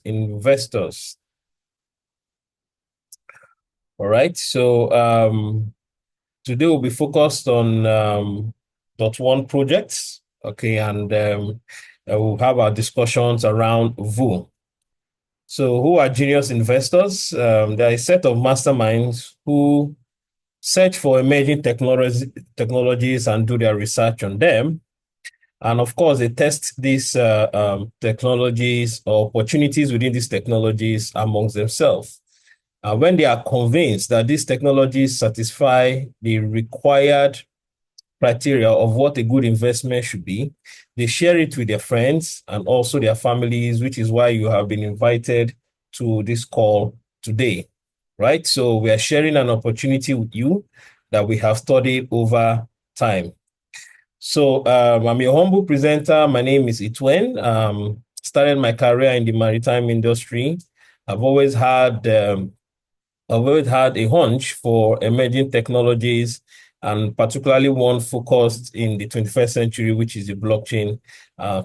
investors. All right. So today we'll be focused on dot one projects. Okay, and we'll have our discussions around VU. So who are genius investors? They're a set of masterminds who search for emerging technologies and do their research on them. And of course, they test these technologies or opportunities within these technologies amongst themselves. When they are convinced that these technologies satisfy the required criteria of what a good investment should be, they share it with their friends and also their families, which is why you have been invited to this call today, right? So we are sharing an opportunity with you that we have studied over time. So I'm your humble presenter. My name is Itwen. Started my career in the maritime industry. I've always had a hunch for emerging technologies, and particularly one focused in the 21st century, which is the blockchain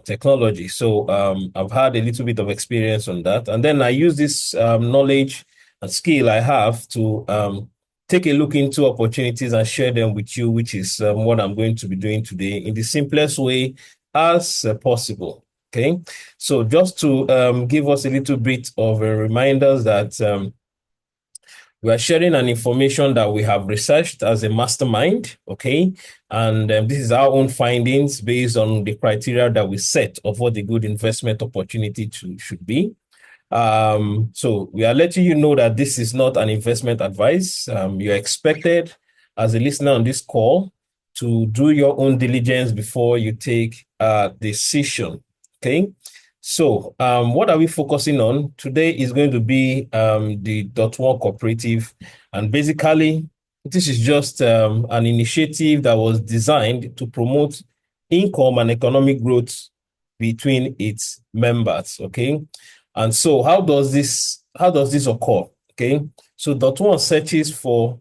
technology. So I've had a little bit of experience on that. And then I use this knowledge and skill I have to take a look into opportunities and share them with you, which is what I'm going to be doing today in the simplest way as possible. Okay. So just to give us a little bit of a reminders that we are sharing an information that we have researched as a mastermind, okay? And this is our own findings based on the criteria that we set of what a good investment opportunity should be. So we are letting you know that this is not an investment advice. You're expected as a listener on this call to do your own diligence before you take a decision, okay? So what are we focusing on? Today is going to be the dot one cooperative. And basically, this is just an initiative that was designed to promote income and economic growth between its members, okay? And so how does this occur? Okay. So dot one searches for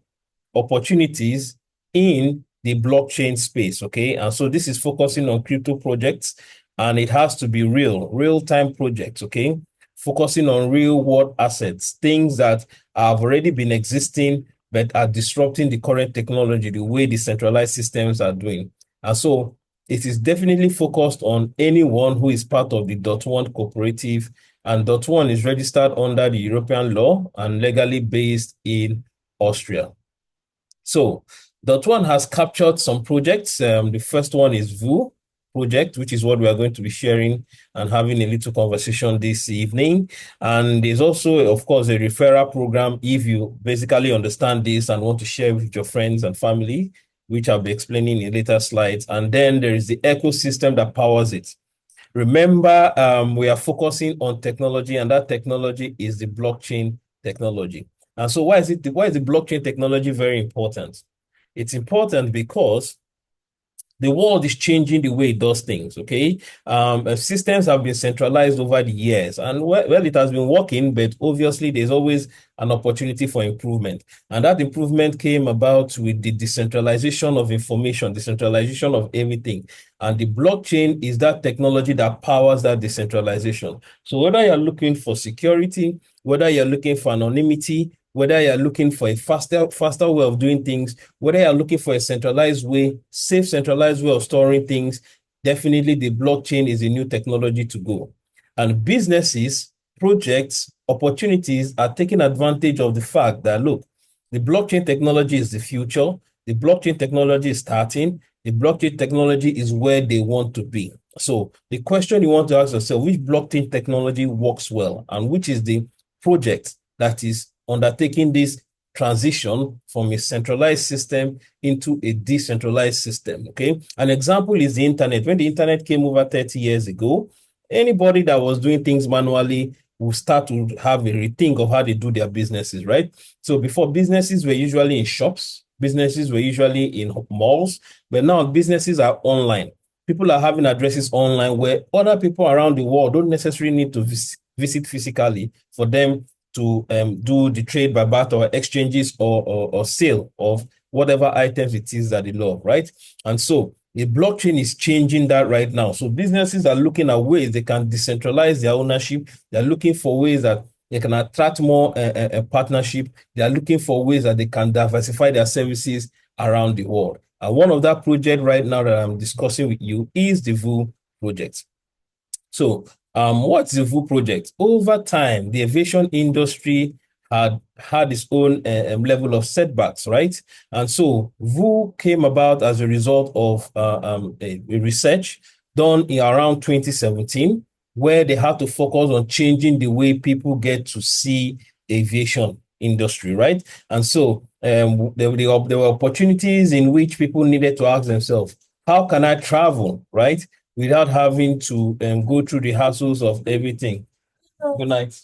opportunities in the blockchain space. Okay. And so this is focusing on crypto projects, and it has to be real-time projects. Okay. Focusing on real world assets, things that have already been existing but are disrupting the current technology, the way the centralized systems are doing. And so it is definitely focused on anyone who is part of the dot one cooperative, and dot one is registered under the European law and legally based in Austria. So dot one has captured some projects. The first one is VU project, which is what we are going to be sharing and having a little conversation this evening. And there's also, of course, a referral program if you basically understand this and want to share with your friends and family, which I'll be explaining in later slides. And then there is the ecosystem that powers it. Remember, we are focusing on technology, and that technology is the blockchain technology. And so why is the blockchain technology very important? It's important because the world is changing the way it does things, okay? Systems have been centralized over the years, and well, it has been working, but obviously there's always an opportunity for improvement. And that improvement came about with the decentralization of information, decentralization of everything. And the blockchain is that technology that powers that decentralization. So whether you're looking for security, whether you're looking for anonymity, whether you're looking for a faster way of doing things, whether you're looking for a centralized way, safe centralized way of storing things, definitely the blockchain is a new technology to go. And businesses, projects, opportunities are taking advantage of the fact that, look, the blockchain technology is the future. The blockchain technology is starting. The blockchain technology is where they want to be. So the question you want to ask yourself, which blockchain technology works well, and which is the project that is undertaking this transition from a centralized system into a decentralized system, okay? An example is the internet. When the internet came over 30 years ago, anybody that was doing things manually will start to have a rethink of how they do their businesses, right? So before, businesses were usually in shops, businesses were usually in malls, but now businesses are online. People are having addresses online where other people around the world don't necessarily need to visit physically for them to do the trade by barter or exchanges or sale of whatever items it is that they love, right? And so The blockchain is changing that right now. So businesses are looking at ways they can decentralize their ownership. They're looking for ways that they can attract more partnership. They are looking for ways that they can diversify their services around the world. And one of that project right now that I'm discussing with you is the VU project. So, what's the VU project? Over time, the aviation industry had its own level of setbacks, right? And so VU came about as a result of a research done in around 2017, where they had to focus on changing the way people get to see aviation industry, right? And so there were opportunities in which people needed to ask themselves, how can I travel, right? Without having to go through the hassles of everything. Good night.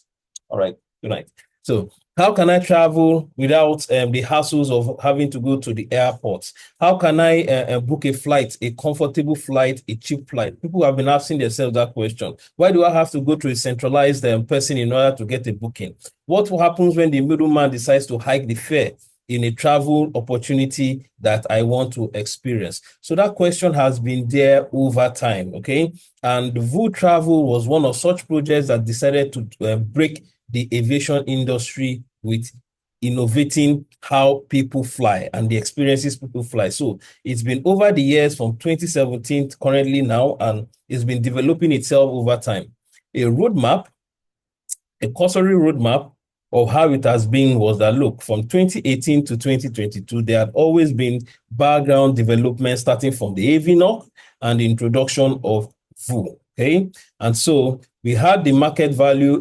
All right. Good night. So, how can I travel without the hassles of having to go to the airport? How can I book a flight, a comfortable flight, a cheap flight? People have been asking themselves that question. Why do I have to go to a centralized person in order to get a booking? What happens when the middleman decides to hike the fare in a travel opportunity that I want to experience? So that question has been there over time, okay? And VU Travel was one of such projects that decided to break the aviation industry with innovating how people fly and the experiences people fly. So it's been over the years from 2017 to currently now, and it's been developing itself over time. A roadmap, a cursory roadmap of how it has been was that, look, from 2018 to 2022, there had always been background development starting from the AVNOC and the introduction of VU. Okay, and so we had the market value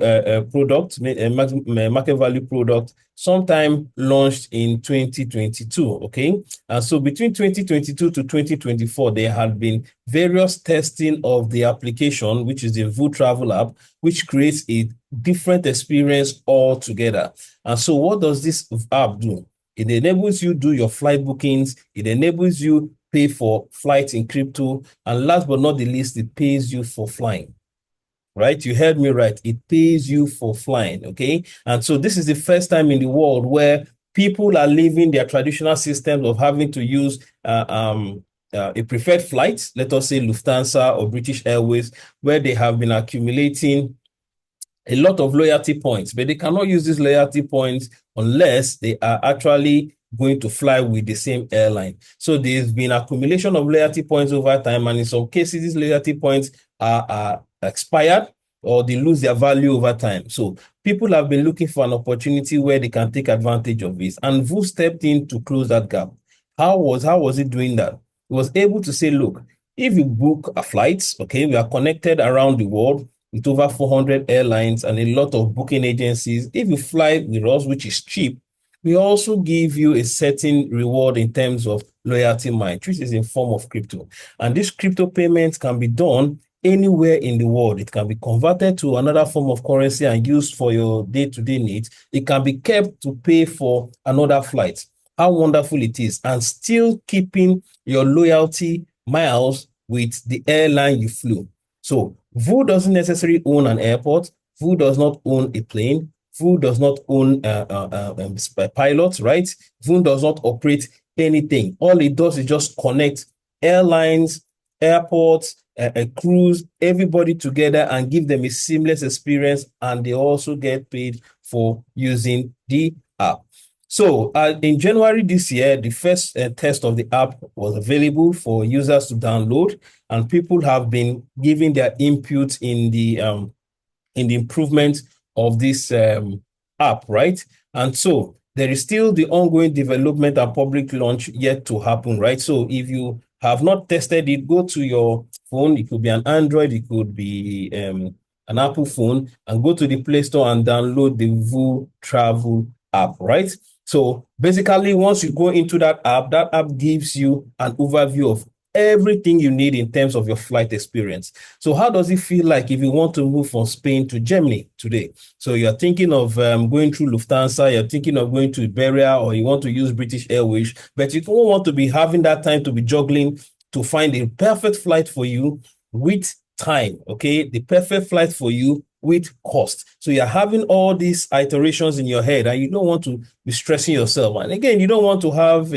product, market value product, sometime launched in 2022. Okay, and so between 2022 to 2024, there had been various testing of the application, which is the VU Travel app, which creates a different experience altogether. And so, what does this app do? It enables you to do your flight bookings. It enables you pay for flights in crypto. And last but not the least, it pays you for flying, right? You heard me right. It pays you for flying, okay? And so this is the first time in the world where people are leaving their traditional systems of having to use a preferred flight, let us say Lufthansa or British Airways, where they have been accumulating a lot of loyalty points, but they cannot use these loyalty points unless they are actually going to fly with the same airline. So there's been accumulation of loyalty points over time, and in some cases, these loyalty points are expired or they lose their value over time. So people have been looking for an opportunity where they can take advantage of this, and VU stepped in to close that gap. How was it doing that? It was able to say, look, if you book a flight, okay, we are connected around the world with over 400 airlines and a lot of booking agencies. If you fly with us, which is cheap, we also give you a certain reward in terms of loyalty miles, which is in form of crypto. And this crypto payments can be done anywhere in the world. It can be converted to another form of currency and used for your day-to-day needs. It can be kept to pay for another flight. How wonderful it is. And still keeping your loyalty miles with the airline you flew. So VU doesn't necessarily own an airport. VU does not own a plane. VU does not own pilots, right? VU does not operate anything. All it does is just connect airlines, airports, a cruise, everybody together and give them a seamless experience. And they also get paid for using the app. So in January this year, the first test of the app was available for users to download, and people have been giving their input in the improvement of this app, right? And so there is still the ongoing development and public launch yet to happen, right? So if you have not tested it, go to your phone. It could be an Android, it could be an Apple phone, and go to the Play Store and download the VU Travel app, right? So basically, once you go into that app gives you an overview of everything you need in terms of your flight experience. So how does it feel like if you want to move from Spain to Germany today? So you're thinking of going through Lufthansa, you're thinking of going to Iberia, or you want to use British Airways, but you don't want to be having that time to be juggling to find a perfect flight for you with time, okay? The perfect flight for you with cost. So you're having all these iterations in your head and you don't want to be stressing yourself. And again, you don't want to have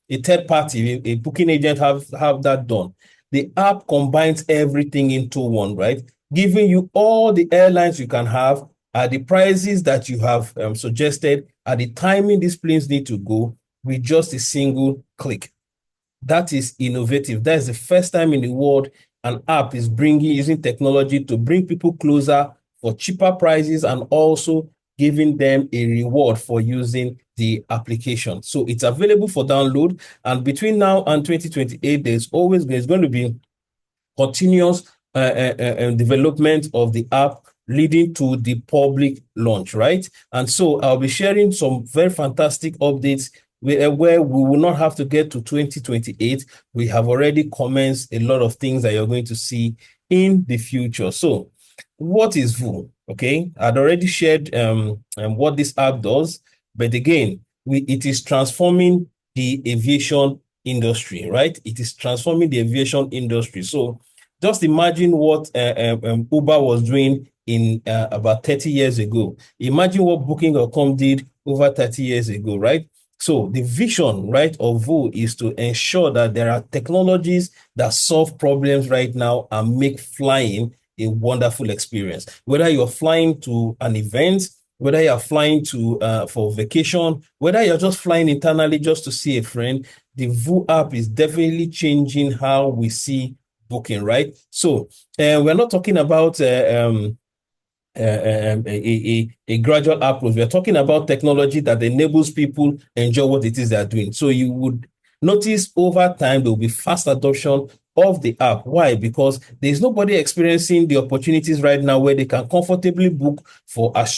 a third party, a booking agent have that done. The app combines everything into one, right? Giving you all the airlines you can have at the prices that you have suggested, at the timing these planes need to go with just a single click. That is innovative. That is the first time in the world an app is using technology to bring people closer for cheaper prices and also giving them a reward for using the application. So it's available for download. And between now and 2028, there's going to be continuous development of the app leading to the public launch, right? And so I'll be sharing some very fantastic updates where we will not have to get to 2028. We have already commenced a lot of things that you're going to see in the future. So what is VU? Okay, I'd already shared what this app does, but again, it is transforming the aviation industry, right? It is transforming the aviation industry. So just imagine what Uber was doing in about 30 years ago. Imagine what Booking.com did over 30 years ago, right? So the vision, right, of VU is to ensure that there are technologies that solve problems right now and make flying a wonderful experience. Whether you're flying to an event, whether you're flying to for vacation, whether you're just flying internally just to see a friend, the VU app is definitely changing how we see booking, right? So we're not talking about a gradual approach. We're talking about technology that enables people enjoy what it is they're doing. So you would notice over time there will be fast adoption of the app. Why? Because there's nobody experiencing the opportunities right now where they can comfortably book for as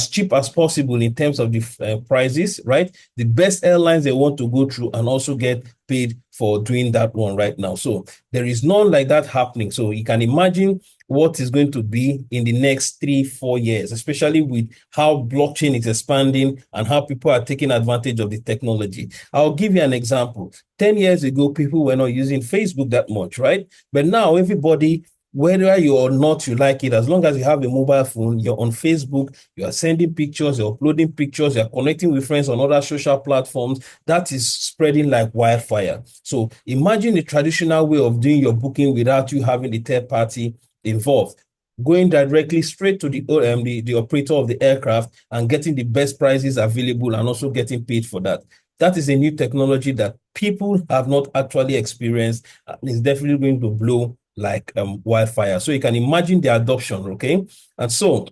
cheap as possible in terms of the prices, right? The best airlines they want to go through and also get paid for doing that one right now. So there is none like that happening. So you can imagine what is going to be in the next 3-4 years, especially with how blockchain is expanding and how people are taking advantage of the technology. I'll give you an example. 10 years ago, people were not using Facebook that much, right? But now everybody, whether you or not you like it, as long as you have a mobile phone, you're on Facebook, you are sending pictures, you're uploading pictures, you're connecting with friends on other social platforms. That is spreading like wildfire. So imagine the traditional way of doing your booking without you having the third party involved, going directly straight to the operator of the aircraft and getting the best prices available and also getting paid for that. That is a new technology that people have not actually experienced and is definitely going to blow like wildfire. So you can imagine the adoption, okay? And so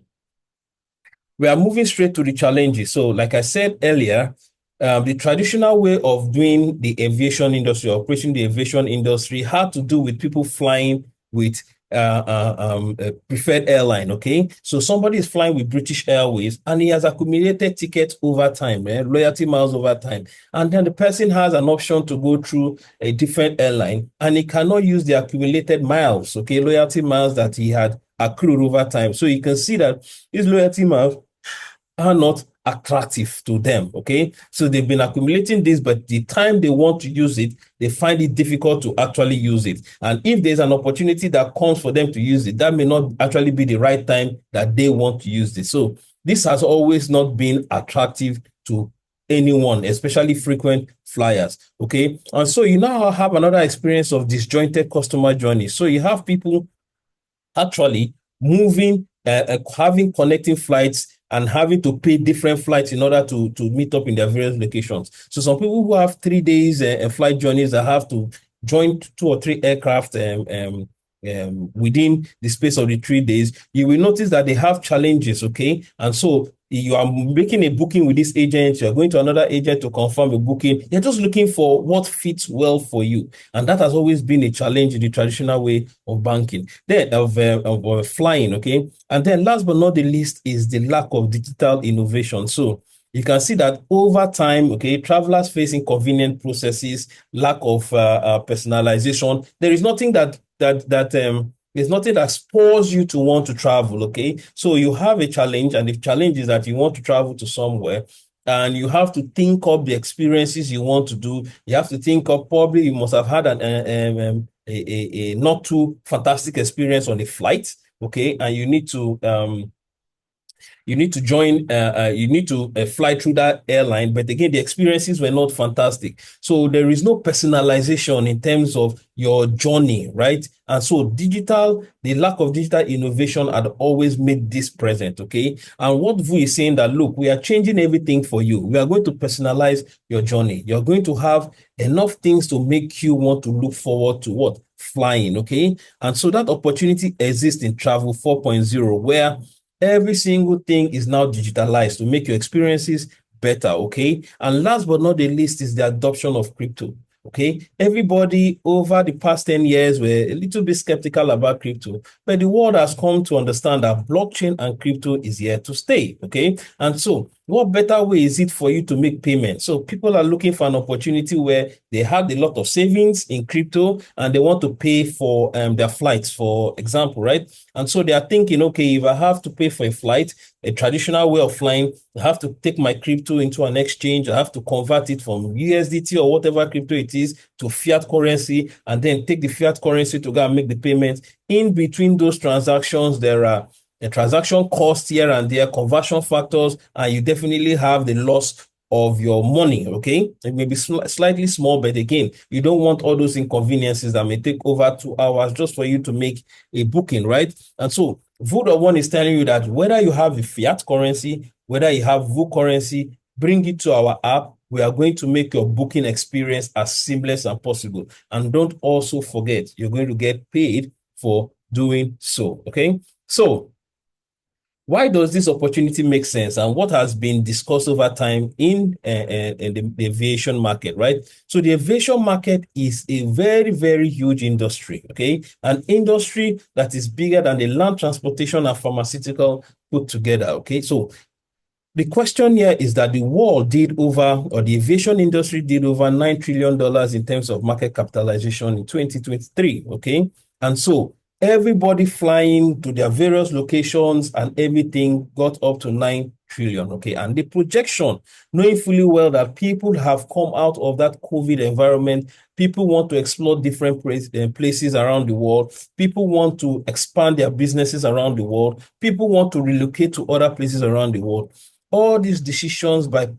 we are moving straight to the challenges. So like I said earlier, the traditional way of doing the aviation industry, operating the aviation industry, had to do with people flying with a preferred airline, okay? So somebody is flying with British Airways and he has accumulated tickets over time, loyalty miles over time. And then the person has an option to go through a different airline and he cannot use the accumulated miles, okay, loyalty miles that he had accrued over time. So you can see that his loyalty miles are not attractive to them, okay? So they've been accumulating this, but the time they want to use it, they find it difficult to actually use it. And if there's an opportunity that comes for them to use it, that may not actually be the right time that they want to use this. So this has always not been attractive to anyone, especially frequent flyers, okay? And so you now have another experience of disjointed customer journey. So you have people actually moving, having connecting flights and having to pay different flights in order to meet up in their various locations. So some people who have 3 days flight journeys that have to join 2 or 3 aircraft within the space of the 3 days, you will notice that they have challenges, okay? And so you are making a booking with this agent, you're going to another agent to confirm a booking. You're just looking for what fits well for you. And that has always been a challenge in the traditional way of banking, then of flying, okay? And then last but not the least is the lack of digital innovation. So you can see that over time, okay, travelers face inconvenient processes, lack of personalization. There is nothing there's nothing that spurs you to want to travel, okay? So you have a challenge, and the challenge is that you want to travel to somewhere, and you have to think up the experiences you want to do. You have to think up, probably you must have had a not too fantastic experience on a flight, okay? And you need to You need to join, you need to fly through that airline. But again, the experiences were not fantastic. So there is no personalization in terms of your journey, right? And so the lack of digital innovation had always made this present, okay? And what Vu is saying that, look, we are changing everything for you. We are going to personalize your journey. You're going to have enough things to make you want to look forward to what? Flying, okay? And so that opportunity exists in Travel 4.0, where every single thing is now digitalized to make your experiences better, okay? And last but not the least is the adoption of crypto. Okay, everybody over the past 10 years were a little bit skeptical about crypto, but the world has come to understand that blockchain and crypto is here to stay. Okay, and so what better way is it for you to make payments? So people are looking for an opportunity where they have a lot of savings in crypto and they want to pay for their flights, for example, right? And so they are thinking, okay, if I have to pay for a flight, a traditional way of flying, I have to take my crypto into an exchange. I have to convert it from USDT or whatever crypto it is to fiat currency, and then take the fiat currency to go and make the payment. In between those transactions, there are a transaction cost here and there, conversion factors, and you definitely have the loss of your money, okay? It may be slightly small, but again, you don't want all those inconveniences that may take over 2 hours just for you to make a booking, right? And so Vodafone is telling you that whether you have a fiat currency, whether you have VU currency, bring it to our app. We are going to make your booking experience as seamless as possible. And don't also forget, you're going to get paid for doing so, okay? So why does this opportunity make sense, and what has been discussed over time in the aviation market, right? So the aviation market is a very, very huge industry, okay? An industry that is bigger than the land transportation and pharmaceutical put together, okay? So the question here is that the world did over, or the aviation industry did over $9 trillion in terms of market capitalization in 2023, okay? And so everybody flying to their various locations and everything got up to 9 trillion, okay? And the projection, knowing fully well that people have come out of that COVID environment, people want to explore different places around the world, people want to expand their businesses around the world, people want to relocate to other places around the world. All these decisions by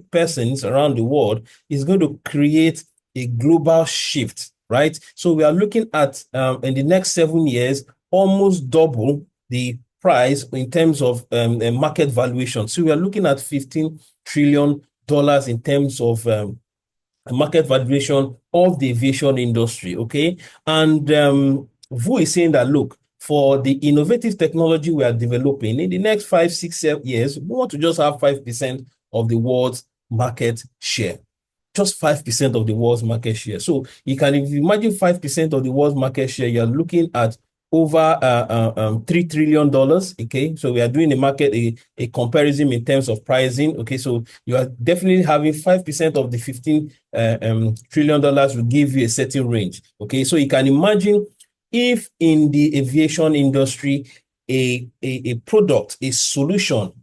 persons around the world is going to create a global shift, right? So we are looking at, in the next 7 years, almost double the price in terms of market valuation. So we are looking at $15 trillion in terms of market valuation of the aviation industry, okay? And Vu is saying that, look, for the innovative technology we are developing in the next 5, 6, 7 years, we want to just have 5% of the world's market share. Just 5% of the world's market share. So you can, if you imagine 5% of the world's market share, you're looking at over $3 trillion. Okay, so we are doing a comparison in terms of pricing. Okay, so you are definitely having 5% of the $15 trillion will give you a certain range. Okay, so you can imagine if in the aviation industry, a product, a solution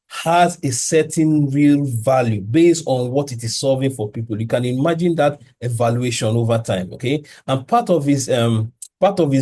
has a certain real value based on what it is solving for people, you can imagine that evaluation over time. Okay, and part of his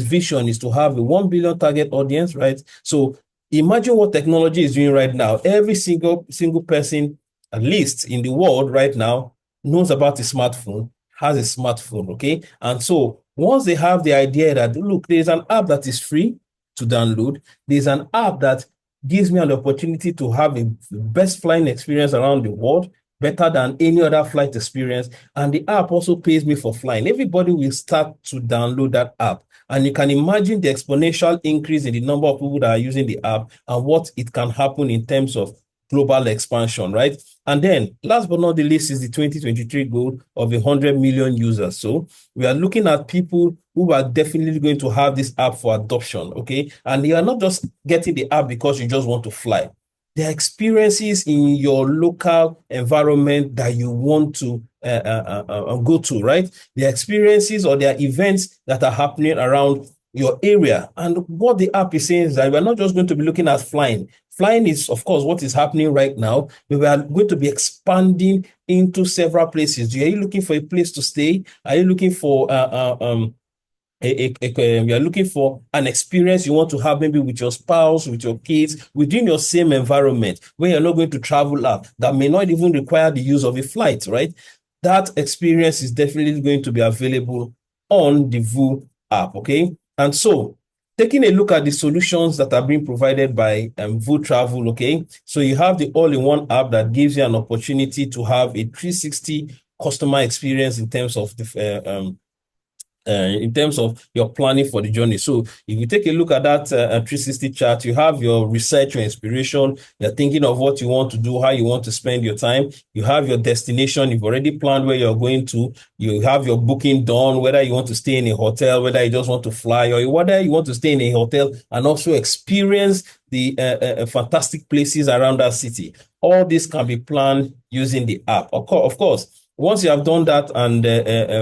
vision is to have a 1 billion target audience, right? So imagine what technology is doing right now. Every single person, at least in the world right now, knows about a smartphone, has a smartphone, okay? And so once they have the idea that, look, there's an app that is free to download, there's an app that gives me an opportunity to have a best flying experience around the world, better than any other flight experience, and the app also pays me for flying, everybody will start to download that app. And you can imagine the exponential increase in the number of people that are using the app and what it can happen in terms of global expansion, right? And then last but not the least is the 2023 goal of 100 million users. So we are looking at people who are definitely going to have this app for adoption, okay? And you are not just getting the app because you just want to fly. There are experiences in your local environment that you want to go to, right? There are experiences or there are events that are happening around your area. And what the app is saying is that we're not just going to be looking at flying. Flying is, of course, what is happening right now. We are going to be expanding into several places. Are you looking for a place to stay? Are you looking for you are looking for an experience you want to have maybe with your spouse, with your kids, within your same environment where you're not going to travel out, that may not even require the use of a flight, right? That experience is definitely going to be available on the VU app, okay? And so, taking a look at the solutions that are being provided by VU Travel, okay? So you have the all-in-one app that gives you an opportunity to have a 360 customer experience in terms of your planning for the journey. So if you take a look at that 360 chart, you have your research, your inspiration, you're thinking of what you want to do, how you want to spend your time. You have your destination, you've already planned where you're going to. You have your booking done, whether you want to stay in a hotel, whether you just want to fly, or whether you want to stay in a hotel and also experience the fantastic places around that city. All this can be planned using the app. Of course, once you have done that and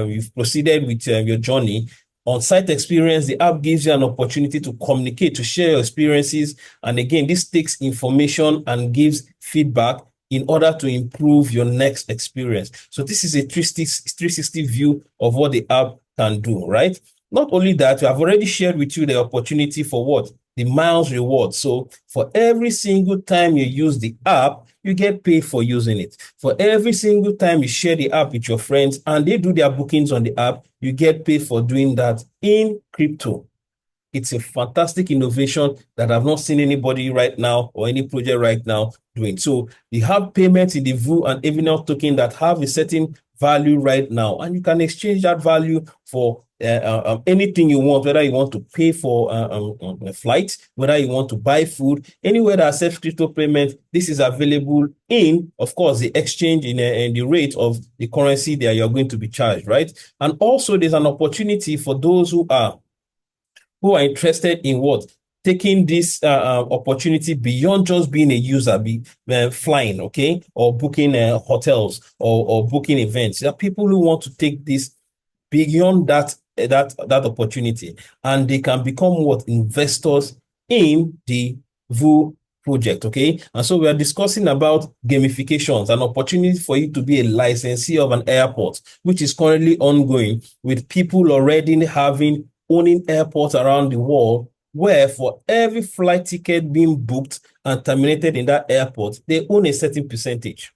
you've proceeded with your journey, on-site experience, the app gives you an opportunity to communicate, to share your experiences. And again, this takes information and gives feedback in order to improve your next experience. So this is a 360 view of what the app can do, right? Not only that, we have already shared with you the opportunity for what? The miles reward. So for every single time you use the app, you get paid for using it. For every single time you share the app with your friends and they do their bookings on the app, you get paid for doing that in crypto. It's a fantastic innovation that I've not seen anybody right now or any project right now doing. So you have payments in the VU and Aviation token that have a certain value right now, and you can exchange that value for anything you want, whether you want to pay for a flight, whether you want to buy food, anywhere that accepts crypto payment. This is available in, of course, the exchange in the rate of the currency that you're going to be charged, right? And also there's an opportunity for those who are interested in what? Taking this opportunity beyond just being a user, flying, okay, or booking hotels or booking events. There are people who want to take this beyond that opportunity, and they can become what? Investors in the VU project, okay? And so we are discussing about gamifications, an opportunity for you to be a licensee of an airport, which is currently ongoing with people already owning airports around the world, where for every flight ticket being booked and terminated in that airport, they own a certain percentage.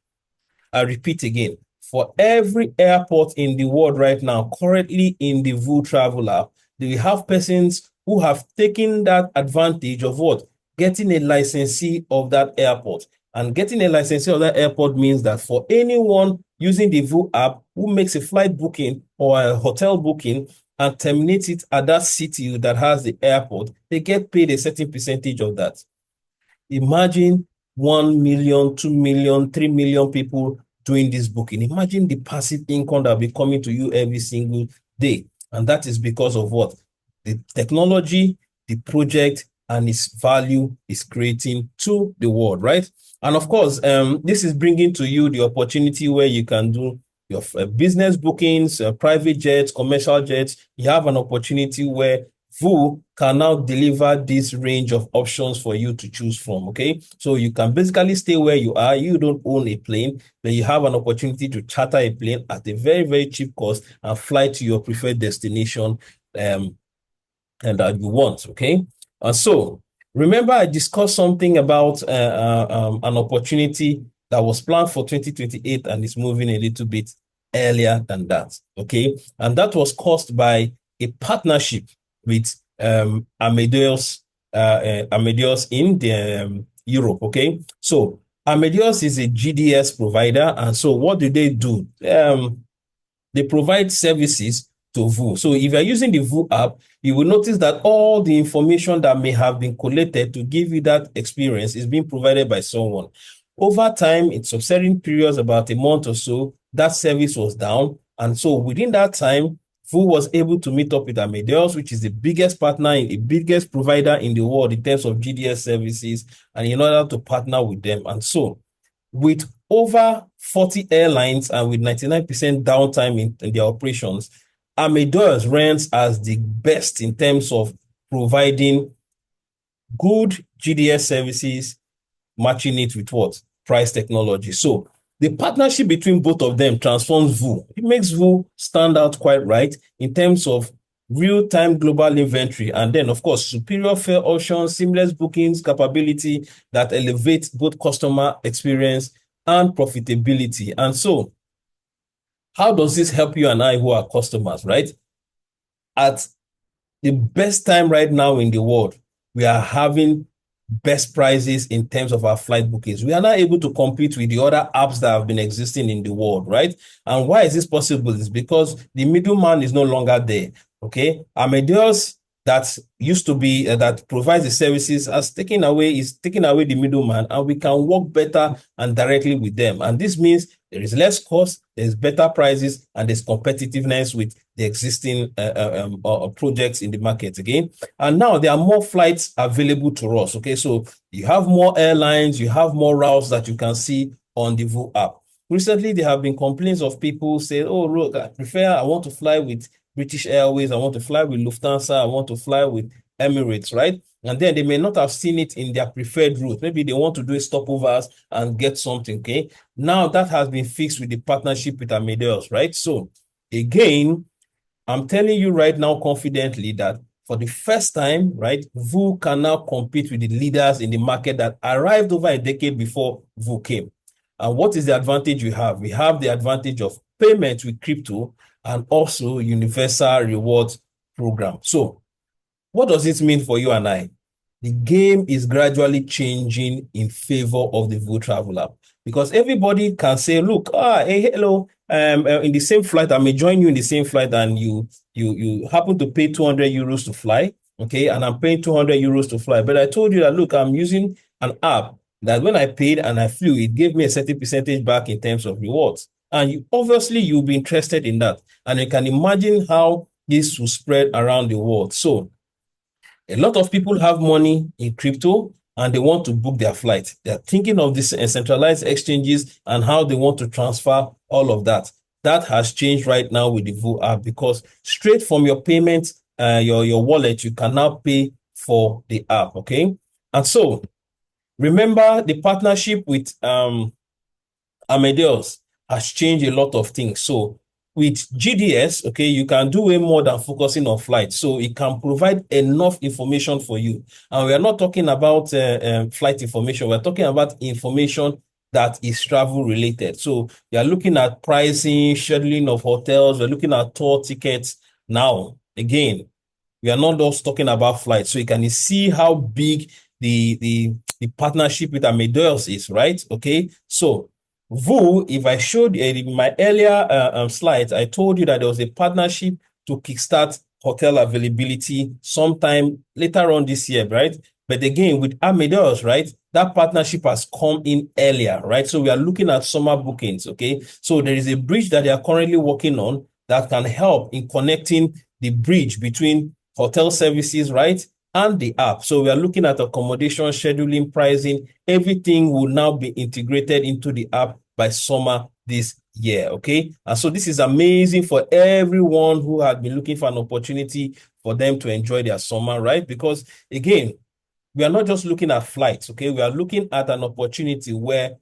I repeat again, for every airport in the world right now, currently in the VU Travel app, we have persons who have taken that advantage of what? Getting a licensee of that airport. And getting a licensee of that airport means that for anyone using the VU app who makes a flight booking or a hotel booking and terminates it at that city that has the airport, they get paid a certain percentage of that. Imagine 1 million, 2 million, 3 million people doing this booking. Imagine the passive income that will be coming to you every single day. And that is because of what? The technology, the project, and its value is creating to the world, right? And of course, this is bringing to you the opportunity where you can do your business bookings, private jets, commercial jets. You have an opportunity where VU can now deliver this range of options for you to choose from, okay? So you can basically stay where you are. You don't own a plane, but you have an opportunity to charter a plane at a very, very cheap cost and fly to your preferred destination and that you want, okay? And so remember I discussed something about an opportunity that was planned for 2028 and is moving a little bit earlier than that, okay? And that was caused by a partnership with Amadeus in the Europe, okay? So Amadeus is a GDS provider, and so what do? They provide services to VU. So if you're using the VU app, you will notice that all the information that may have been collated to give you that experience is being provided by someone. Over time, in certain periods, about a month or so, that service was down. And so within that time, VU was able to meet up with Amadeus, which is the biggest partner, the biggest provider in the world in terms of GDS services, and in order to partner with them. And so with over 40 airlines and with 99% downtime in their operations, Amadeus ranks as the best in terms of providing good GDS services, matching it with what? Price technology. So the partnership between both of them transforms VU. It makes VU stand out quite right in terms of real-time global inventory, and then, of course, superior fare options, seamless bookings capability that elevates both customer experience and profitability. And so, how does this help you and I who are customers, right? At the best time right now in the world, we are having best prices in terms of our flight bookings. We are not able to compete with the other apps that have been existing in the world, right? And why is this possible? It's because the middleman is no longer there. Okay. Amadeus that used to be that provides the services is taking away the middleman, and we can work better and directly with them. And this means there is less cost, there's better prices, and there's competitiveness with the existing projects in the market again. And now there are more flights available to us. Okay, so you have more airlines, you have more routes that you can see on the VU app. Recently, there have been complaints of people saying, "Oh, look, I want to fly with British Airways, I want to fly with Lufthansa, I want to fly with Emirates," right? And then they may not have seen it in their preferred route. Maybe they want to do a stopovers and get something, okay? Now that has been fixed with the partnership with Amadeus, right? So again, I'm telling you right now confidently that for the first time, right, VU can now compete with the leaders in the market that arrived over a decade before VU came. And what is the advantage we have? We have the advantage of payment with crypto and also universal rewards program. So what does it mean for you and I? The game is gradually changing in favor of the VU Travel app, because everybody can say, look, hey, hello, in the same flight, I may join you in the same flight, and you happen to pay 200 euros to fly, okay, and I'm paying 200 euros to fly. But I told you that, look, I'm using an app that when I paid and I flew, it gave me a certain percentage back in terms of rewards. And obviously, you'll be interested in that. And you can imagine how this will spread around the world. So a lot of people have money in crypto and they want to book their flight. They're thinking of these centralized exchanges and how they want to transfer all of that. That has changed right now with the VU app, because straight from your payment, your wallet, you can now pay for the app. Okay. And so remember, the partnership with Amadeus has changed a lot of things. So with GDS, okay, you can do way more than focusing on flight. So it can provide enough information for you. And we are not talking about flight information. We're talking about information that is travel related. So we are looking at pricing, scheduling of hotels. We're looking at tour tickets. Now, again, we are not just talking about flights. So you can see how big the partnership with Amadeus is, right? Okay. So VU, if I showed in my earlier slides, I told you that there was a partnership to kickstart hotel availability sometime later on this year, right? But again, with Amadeus, right, that partnership has come in earlier, right? So we are looking at summer bookings, okay? So there is a bridge that they are currently working on that can help in connecting the bridge between hotel services, right, and the app. So we are looking at accommodation, scheduling, pricing. Everything will now be integrated into the app by summer this year, okay? And so this is amazing for everyone who had been looking for an opportunity for them to enjoy their summer, right? Because again, we are not just looking at flights, okay? We are looking at an opportunity where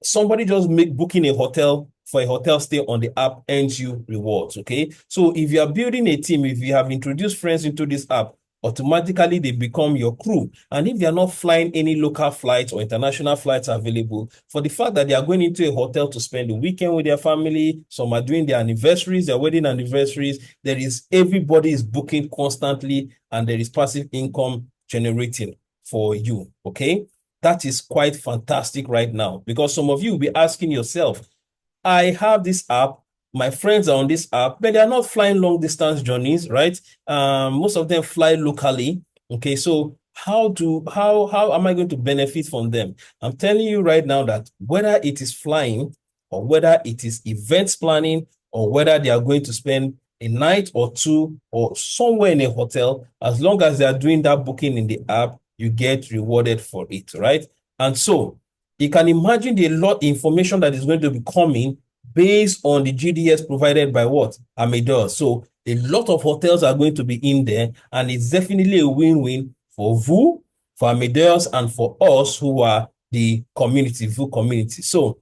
somebody just booking a hotel for a hotel stay on the app earns you rewards, okay? So if you are building a team, if you have introduced friends into this app, automatically they become your crew. And if they are not flying any local flights or international flights available, for the fact that they are going into a hotel to spend the weekend with their family, some are doing their anniversaries, their wedding anniversaries, everybody is booking constantly, and there is passive income generating for you, okay? That is quite fantastic right now, because some of you will be asking yourself, I have this app, my friends are on this app, but they are not flying long distance journeys, right? Most of them fly locally. Okay, so how am I going to benefit from them? I'm telling you right now that whether it is flying or whether it is events planning or whether they are going to spend a night or two or somewhere in a hotel, as long as they are doing that booking in the app, you get rewarded for it, right? And so you can imagine the lot of information that is going to be coming based on the GDS provided by what? Amadeus. So a lot of hotels are going to be in there, and it's definitely a win-win for VU, for Amadeus, and for us who are the community, VU community. So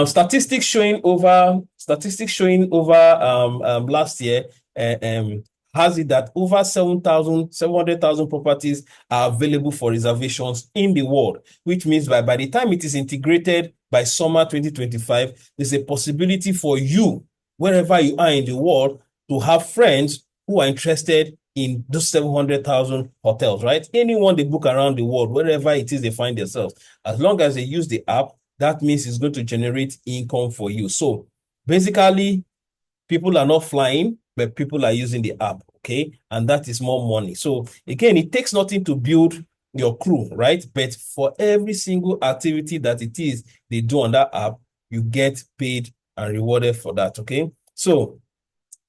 statistics showing over last year, has it that over 700,000 properties are available for reservations in the world, which means by the time it is integrated by summer 2025, there's a possibility for you, wherever you are in the world, to have friends who are interested in those 700,000 hotels, right? Anyone they book around the world, wherever it is they find themselves, as long as they use the app, that means it's going to generate income for you. So basically, people are not flying, but people are using the app, okay? And that is more money. So again, it takes nothing to build your crew, right? But for every single activity that it is they do on that app, you get paid and rewarded for that, okay? So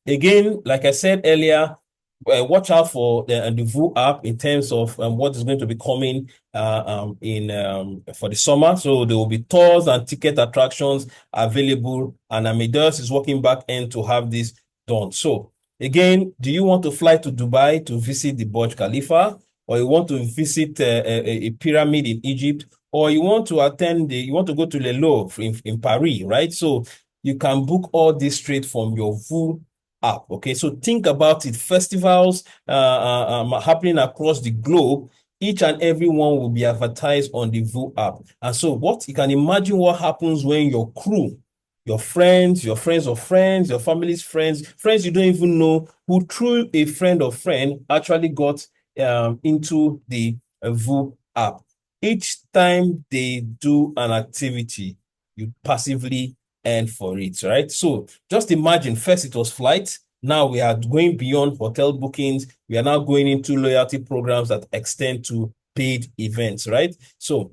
again, like I said earlier, watch out for the VU app in terms of what is going to be coming for the summer. So there will be tours and ticket attractions available, and Amadeus is working back end to have this done. So again, do you want to fly to Dubai to visit the Burj Khalifa, or you want to visit a pyramid in Egypt, or you want to you want to go to Le Louvre in Paris, right? So you can book all this straight from your VU app. Okay, so think about it. Festivals happening across the globe, each and every one will be advertised on the VU app. And so what you can imagine what happens when your crew, your friends of friends, your family's friends, friends you don't even know, who through a friend of friend actually got into the VU app. Each time they do an activity, you passively earn for it, right? So just imagine, first it was flights. Now we are going beyond hotel bookings. We are now going into loyalty programs that extend to paid events, right? So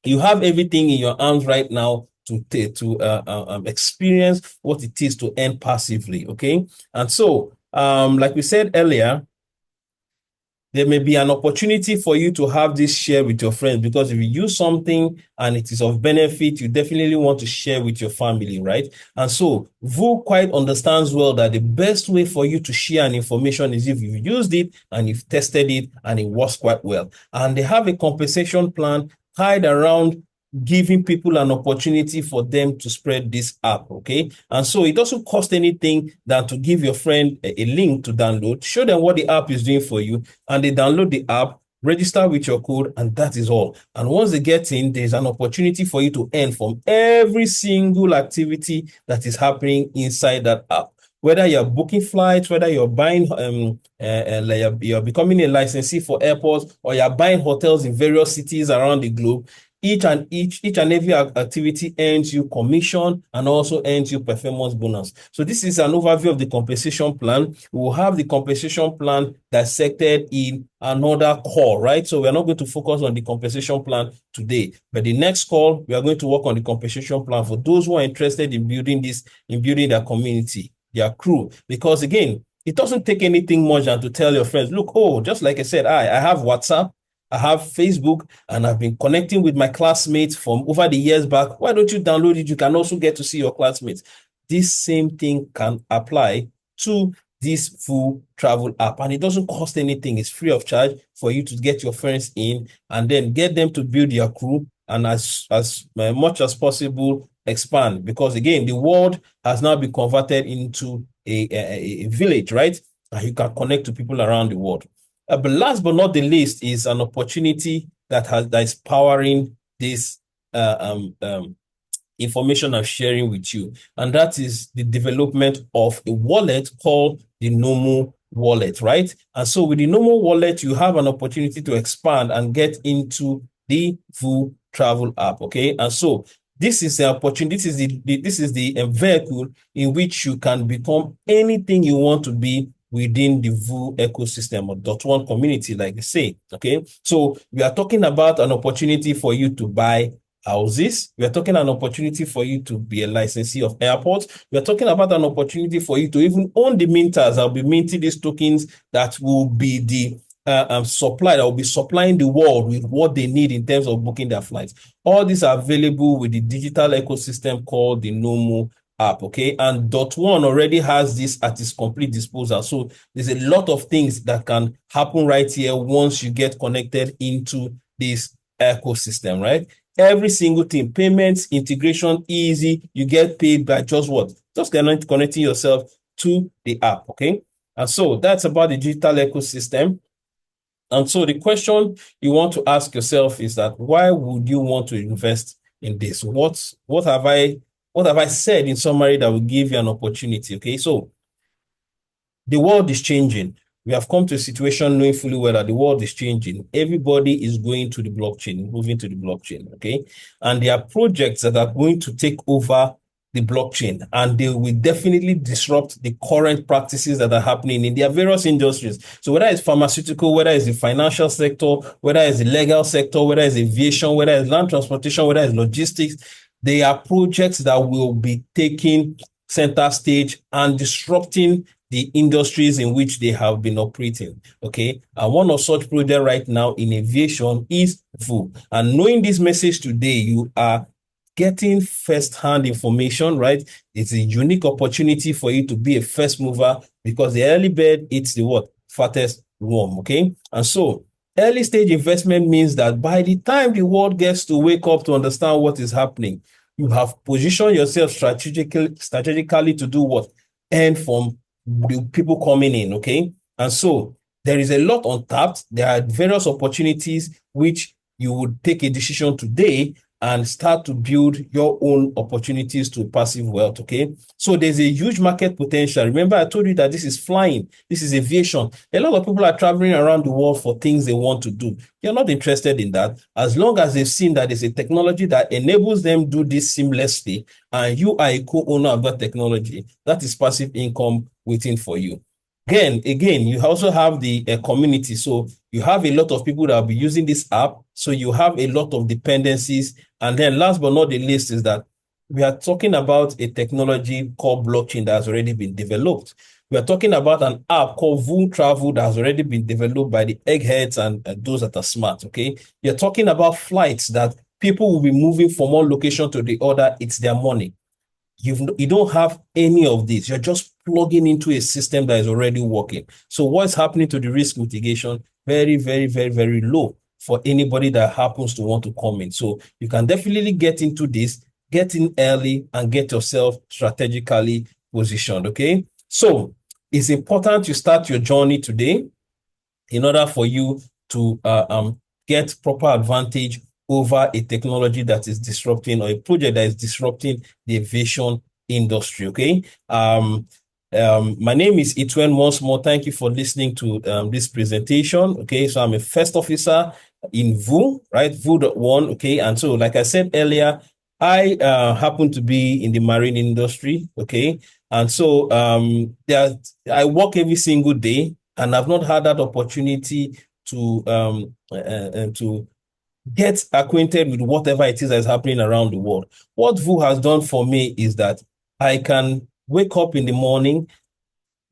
you have everything in your arms right now to experience what it is to earn passively, okay? And so, like we said earlier, there may be an opportunity for you to have this share with your friends, because if you use something and it is of benefit, you definitely want to share with your family, right? And so VU quite understands well that the best way for you to share an information is if you've used it and you've tested it and it works quite well. And they have a compensation plan tied around giving people an opportunity for them to spread this app, okay? And so it doesn't cost anything than to give your friend a link to download, show them what the app is doing for you, and they download the app, register with your code, and that is all. And once they get in, there's an opportunity for you to earn from every single activity that is happening inside that app. Whether you're booking flights, whether you're buying, you're becoming a licensee for airports, or you're buying hotels in various cities around the globe, each and every activity earns you commission and also earns you performance bonus. So this is an overview of the compensation plan. We will have the compensation plan dissected in another call, right? So we are not going to focus on the compensation plan today, but the next call, we are going to work on the compensation plan for those who are interested in building their community, their crew. Because again, it doesn't take anything much than to tell your friends, look, oh, just like I said, I have WhatsApp, I have Facebook, and I've been connecting with my classmates from over the years back. Why don't you download it? You can also get to see your classmates. This same thing can apply to this VU travel app, and it doesn't cost anything. It's free of charge for you to get your friends in and then get them to build your crew, and as much as possible expand, because again, the world has now been converted into a village, right? And you can connect to people around the world. But last but not the least is an opportunity that is powering this information I'm sharing with you, and that is the development of a wallet called the Nomo wallet, right? And so with the Nomo wallet, you have an opportunity to expand and get into the VU travel app, okay? And so this is the opportunity, this is the vehicle in which you can become anything you want to be within the VU ecosystem or .1 community, like they say, okay? So we are talking about an opportunity for you to buy houses. We are talking an opportunity for you to be a licensee of airports. We are talking about an opportunity for you to even own the minters. I'll be minting these tokens that will be the supply, that will be supplying the world with what they need in terms of booking their flights. All these are available with the digital ecosystem called the Nomo app, okay? And .1 already has this at its complete disposal. So there's a lot of things that can happen right here once you get connected into this ecosystem, right? Every single thing, payments, integration, easy. You get paid by just what? Just connecting yourself to the app, okay? And so that's about the digital ecosystem. And so the question you want to ask yourself is that why would you want to invest in this? What have I said in summary that will give you an opportunity? Okay, so the world is changing. We have come to a situation knowing fully well that the world is changing. Everybody is going to the blockchain, moving to the blockchain, okay? And there are projects that are going to take over the blockchain, and they will definitely disrupt the current practices that are happening in their various industries. So whether it's pharmaceutical, whether it's the financial sector, whether it's the legal sector, whether it's aviation, whether it's land transportation, whether it's logistics, they are projects that will be taking center stage and disrupting the industries in which they have been operating. Okay. And one of such projects right now in aviation is VU. And knowing this message today, you are getting first-hand information, right? It's a unique opportunity for you to be a first mover because the early bird eats the what? Fattest worm. Okay. And so early stage investment means that by the time the world gets to wake up to understand what is happening, you have positioned yourself strategically to do what? Earn from the people coming in, okay? And so there is a lot untapped. There are various opportunities which you would take a decision today and start to build your own opportunities to passive wealth, okay? So there's a huge market potential. Remember, I told you that this is flying. This is aviation. A lot of people are traveling around the world for things they want to do. You're not interested in that. As long as they've seen that there's a technology that enables them to do this seamlessly, and you are a co-owner of that technology, that is passive income waiting for you. Again, you also have the community. So you have a lot of people that will be using this app. So you have a lot of dependencies. And then last but not the least is that we are talking about a technology called blockchain that has already been developed. We are talking about an app called VU Travel that has already been developed by the eggheads and those that are smart, okay? You're talking about flights that people will be moving from one location to the other. It's their money. You don't have any of this. You're just plugging into a system that is already working. So what's happening to the risk mitigation? Very, very, very, very low for anybody that happens to want to come in. So you can definitely get into this, get in early and get yourself strategically positioned, okay? So it's important you start your journey today in order for you to get proper advantage over a technology that is disrupting or a project that is disrupting the aviation industry. Okay. My name is Itwen once more. Thank you for listening to this presentation. Okay. So I'm a first officer in VU, right? VU.1. Okay. And so, like I said earlier, I happen to be in the marine industry. Okay. And so I work every single day, and I've not had that opportunity to get acquainted with whatever it is that is happening around the world. What VU has done for me is that I can wake up in the morning,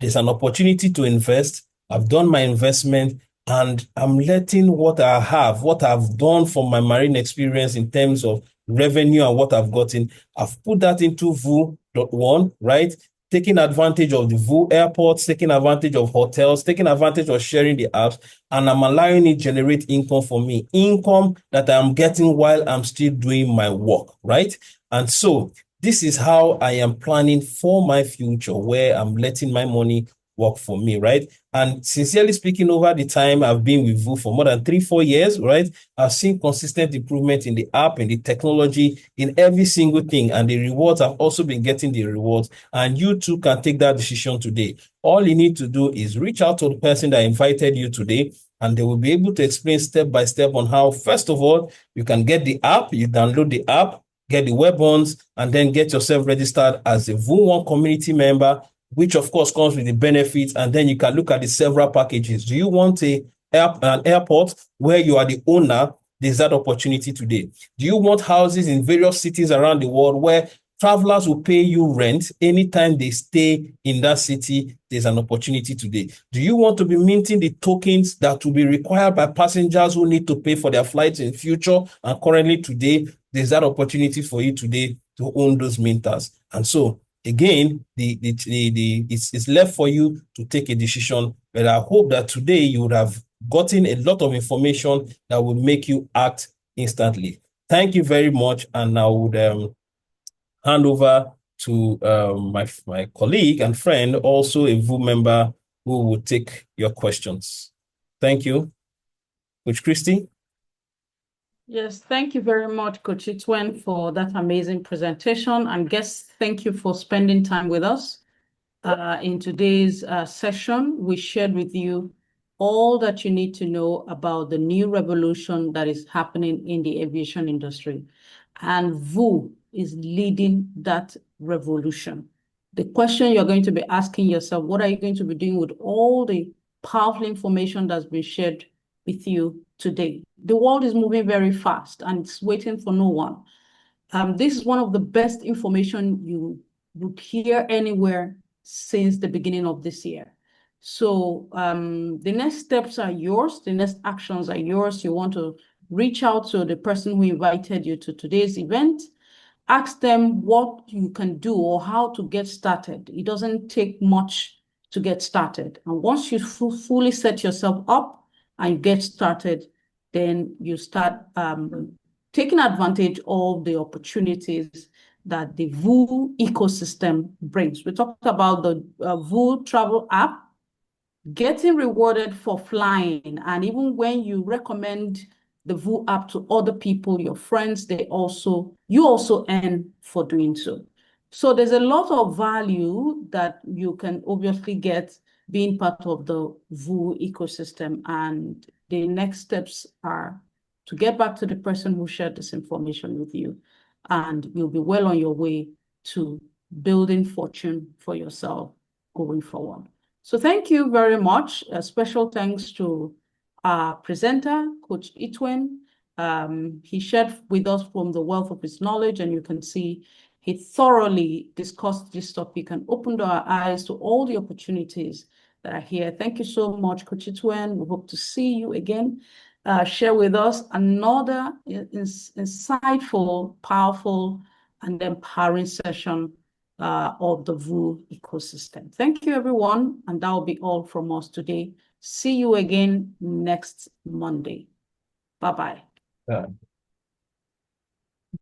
there's an opportunity to invest. I've done my investment, and I'm letting what I have, what I've done from my marine experience in terms of revenue and what I've gotten, I've put that into VU.1, right? Taking advantage of the VU airports, taking advantage of hotels, taking advantage of sharing the apps, and I'm allowing it generate income for me, income that I'm getting while I'm still doing my work, right? And so this is how I am planning for my future, where I'm letting my money work for me, right? And sincerely speaking, over the time I've been with VU for more than 3-4 years, right? I've seen consistent improvement in the app, in the technology, in every single thing. And the rewards, I've also been getting the rewards. And you too can take that decision today. All you need to do is reach out to the person that invited you today, and they will be able to explain step by step on how, first of all, you can get the app, you download the app, get the weapons, and then get yourself registered as a VU1 community member, which of course comes with the benefits. And then you can look at the several packages. Do you want an airport where you are the owner? There's that opportunity today. Do you want houses in various cities around the world where travelers will pay you rent anytime they stay in that city? There's an opportunity today. Do you want to be minting the tokens that will be required by passengers who need to pay for their flights in future and currently today? There's that opportunity for you today to own those minters. And so again, it's left for you to take a decision. But I hope that today you would have gotten a lot of information that will make you act instantly. Thank you very much. And I would hand over to my colleague and friend, also a VU member, who will take your questions. Thank you. Coach Christy? Yes, thank you very much, Coach Itwen, for that amazing presentation. And guests, thank you for spending time with us. In today's session, we shared with you all that you need to know about the new revolution that is happening in the aviation industry. And VU is leading that revolution. The question you're going to be asking yourself, what are you going to be doing with all the powerful information that's been shared with you today? The world is moving very fast and it's waiting for no one. This is one of the best information you would hear anywhere since the beginning of this year. So the next steps are yours. The next actions are yours. You want to reach out to the person who invited you to today's event. Ask them what you can do or how to get started. It doesn't take much to get started. And once you fully set yourself up and get started, then you start taking advantage of the opportunities that the VU ecosystem brings. We talked about the VU travel app, getting rewarded for flying. And even when you recommend the VU app to other people, your friends, you also earn for doing so. So there's a lot of value that you can obviously get being part of the VU ecosystem. And the next steps are to get back to the person who shared this information with you, and you'll be well on your way to building fortune for yourself going forward. So thank you very much. A special thanks to our presenter, Coach Itwen. He shared with us from the wealth of his knowledge, and you can see he thoroughly discussed this topic and opened our eyes to all the opportunities that are here. Thank you so much, Coach Itwen. We hope to see you again. Share with us another insightful, powerful, and empowering session of the VU ecosystem. Thank you, everyone, and that will be all from us today. See you again next Monday. Bye-bye. Yeah.